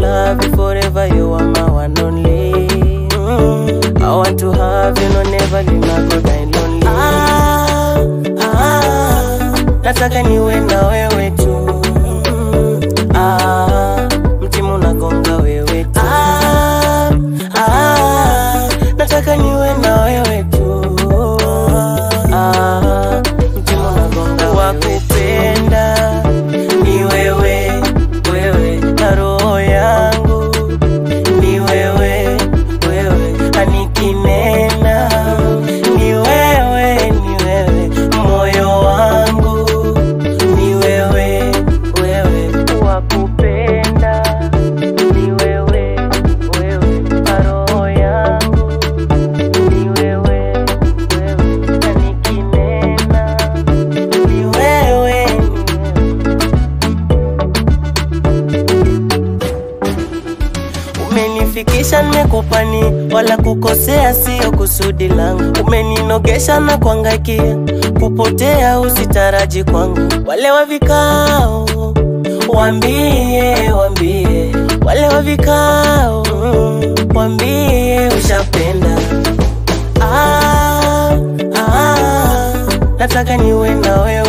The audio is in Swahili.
love you forever, you are my one only. I want to have you, no never leave my go die lonely. Nataka niwe na wewe tu. Mtimu nagonga wewe tu. Nataka niwe na wewe tu. Mtimu nagonga wakupenda ni wewe, wewe na roho yangu ni wewe, wewe anikinena ni wewe, ni wewe moyo wangu ni wewe, wewe wakupenda ni wewe, wewe na roho yangu ni wewe, wewe anikinena ni wewe. Umenifikisha nimekupani, wala kukosea sio kusudi langu. Umeninogesha na kuangaikia, kupotea usitaraji kwangu. Wale wa vikao waambie, waambie wale wa vikao, waambie ushapenda. Nataka niwe na wewe